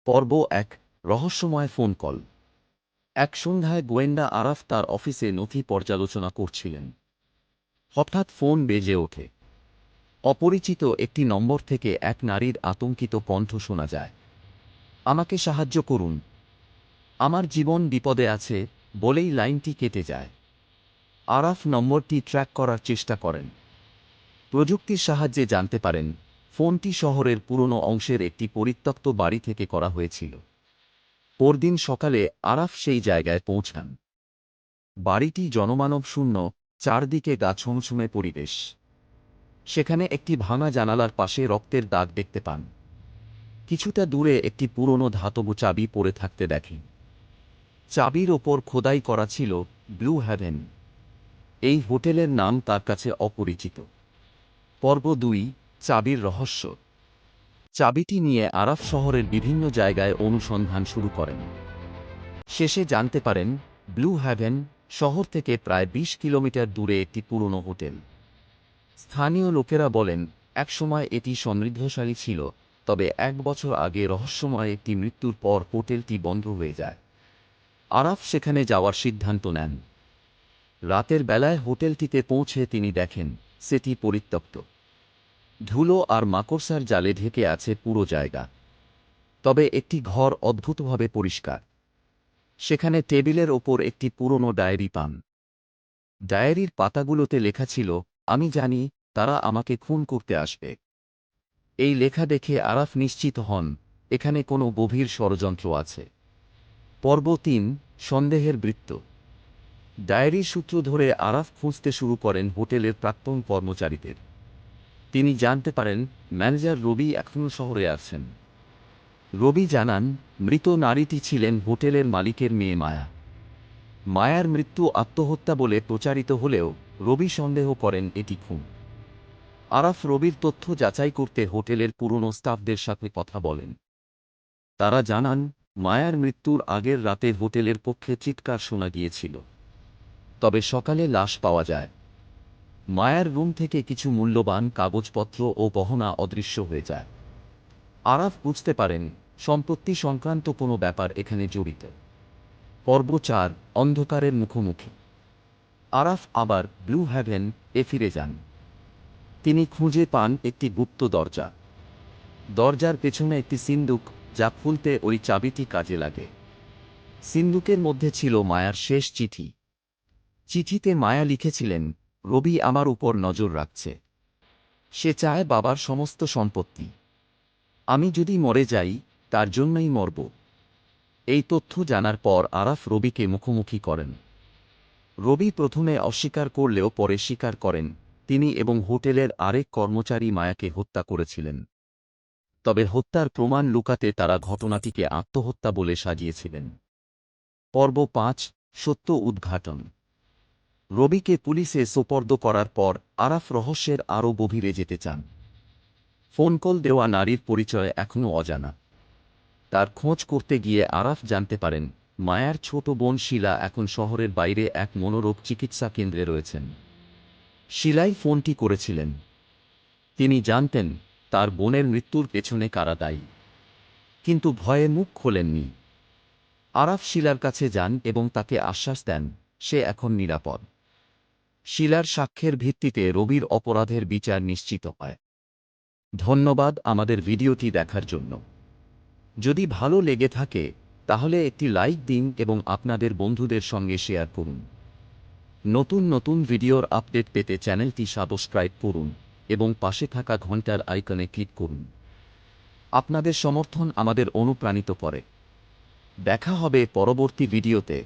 পর্ব ১ রহস্যময় phone call. এক সন্ধ্যায় গোয়েন্দা আরাফ তার অফিসে নথি পর্যালোচনা করছিলেন। হঠাৎ ফোন বেজে ওঠে। অপরিচিত একটি নম্বর থেকে এক নারীর আতঙ্কিত কণ্ঠ শোনা যায়। আমাকে সাহায্য করুন, আমার জীবন বিপদে আছে, বলেই লাইনটি কেটে যায়। আরাফ নম্বরটি ট্র্যাক করার চেষ্টা করেন। প্রযুক্তির সাহায্যে জানতে পারেন ফোনটি শহরের পুরনো অংশের একটি পরিত্যক্ত বাড়ি থেকে করা হয়েছিল। পরদিন সকালে আরাফ সেই জায়গায় পৌঁছান। বাড়িটি জনমানব শূন্য, চারদিকে গা ছমছমে পরিবেশ। সেখানে একটি ভাঙা জানালার পাশে রক্তের দাগ দেখতে পান। কিছুটা দূরে একটি পুরনো ধাতব চাবি পড়ে থাকতে দেখেন। চাবির ওপর খোদাই করা ছিল ব্লু হ্যাভেন। এই হোটেলের নাম তার কাছে অপরিচিত। পর্ব ২ চাবির রহস্য। চাবিটি নিয়ে আরাফ শহরের বিভিন্ন জায়গায় অনুসন্ধান শুরু করেন। শেষে জানতে পারেন ব্লু হ্যাভেন শহর থেকে প্রায় ২০ কিলোমিটার দূরে একটি পুরনো হোটেল। স্থানীয় লোকেরা বলেন একসময় এটি সমৃদ্ধশালী ছিল, তবে ১ বছর আগে রহস্যময় একটি মৃত্যুর পর হোটেলটি বন্ধ হয়ে যায়। আরাফ সেখানে যাওয়ার সিদ্ধান্ত নেন। রাতের বেলায় হোটেলটিতে পৌঁছে তিনি দেখেন সেটি পরিত্যক্ত। ধুলো আর মাকড়সার জালে ঢেকে আছে পুরো জায়গা। তবে একটি ঘর অদ্ভুতভাবে পরিষ্কার। সেখানে টেবিলের ওপর একটি পুরনো ডায়েরি পান। ডায়েরির পাতাগুলোতে লেখা ছিল, আমি জানি তারা আমাকে খুন করতে আসবে। এই লেখা দেখে আরাফ নিশ্চিত হন এখানে কোনো গভীর ষড়যন্ত্র আছে। পর্ব ৩ সন্দেহের বৃত্ত। ডায়েরির সূত্র ধরে আরাফ খুঁজতে শুরু করেন হোটেলের প্রাক্তন কর্মচারীদের। তিনি জানতে পারেন ম্যানেজার রবি এখনও শহরে আছেন। রবি জানান মৃত নারীটি ছিলেন হোটেলের মালিকের মেয়ে মায়া। মায়ার মৃত্যু আত্মহত্যা বলে প্রচারিত হলেও রবি সন্দেহ করেন এটি খুন। আরাফ রবির তথ্য যাচাই করতে হোটেলের পুরনো স্টাফদের সাথে কথা বলেন। তারা জানান মায়ার মৃত্যুর আগের রাতে হোটেলের পক্ষে চিৎকার শোনা গিয়েছিল, তবে সকালে লাশ পাওয়া যায়। মায়ার রুম থেকে কিছু মূল্যবান কাগজপত্র ও গহনা অদৃশ্য হয়ে যায়। আরাফ বুঝতে পারেন সম্পত্তি সংক্রান্ত কোনো ব্যাপার এখানে জড়িত। পর্ব ৪ অন্ধকারের মুখোমুখি। আরাফ আবার ব্লু হ্যাভেন এ ফিরে যান। তিনি খুঁজে পান একটি গুপ্ত দরজা। দরজার পেছনে একটি সিন্দুক, যা খুলতে ওই চাবিটি কাজে লাগে। সিন্দুকের মধ্যে ছিল মায়ার শেষ চিঠি। চিঠিতে মায়া লিখেছিলেন, রবি আমার উপর নজর রাখছে। সে চায় বাবার সমস্ত সম্পত্তি। আমি যদি মরে যাই তার জন্যই মরব। এই তথ্য জানার পর আরাফ রবিকে মুখোমুখি করেন। রবি প্রথমে অস্বীকার করলেও পরে স্বীকার করেন তিনি এবং হোটেলের আরেক কর্মচারী মায়াকে হত্যা করেছিলেন। তবে হত্যার প্রমাণ লুকাতে তারা ঘটনাটিকে আত্মহত্যা বলে সাজিয়েছিলেন। পর্ব ৫ সত্য উদ্ঘাটন। রবিকে পুলিশে সোপর্দ করার পর আরাফ রহস্যের আরও গভীরে যেতে চান। ফোন কল দেওয়া নারীর পরিচয় এখনও অজানা। তার খোঁজ করতে গিয়ে আরাফ জানতে পারেন মায়ার ছোট বোন শিলা এখন শহরের বাইরে এক মনোরোগ চিকিৎসা কেন্দ্রে রয়েছেন। শিলাই ফোনটি করেছিলেন। তিনি জানতেন তার বোনের মৃত্যুর পেছনে কারা দায়ী, কিন্তু ভয়ে মুখ খোলেননি। আরাফ শিলার কাছে যান এবং তাকে আশ্বাস দেন সে এখন নিরাপদ। শিলার সাক্ষ্যের ভিত্তিতে রবির অপরাধের বিচার নিশ্চিত হয়। ধন্যবাদ আমাদের ভিডিওটি দেখার জন্য। যদি ভালো লেগে থাকে তাহলে একটি লাইক দিন এবং আপনাদের বন্ধুদের সঙ্গে শেয়ার করুন। নতুন নতুন ভিডিওর আপডেট পেতে চ্যানেলটি সাবস্ক্রাইব করুন এবং পাশে থাকা ঘন্টার আইকনে ক্লিক করুন। আপনাদের সমর্থন আমাদের অনুপ্রাণিত করে। দেখা হবে পরবর্তী ভিডিওতে।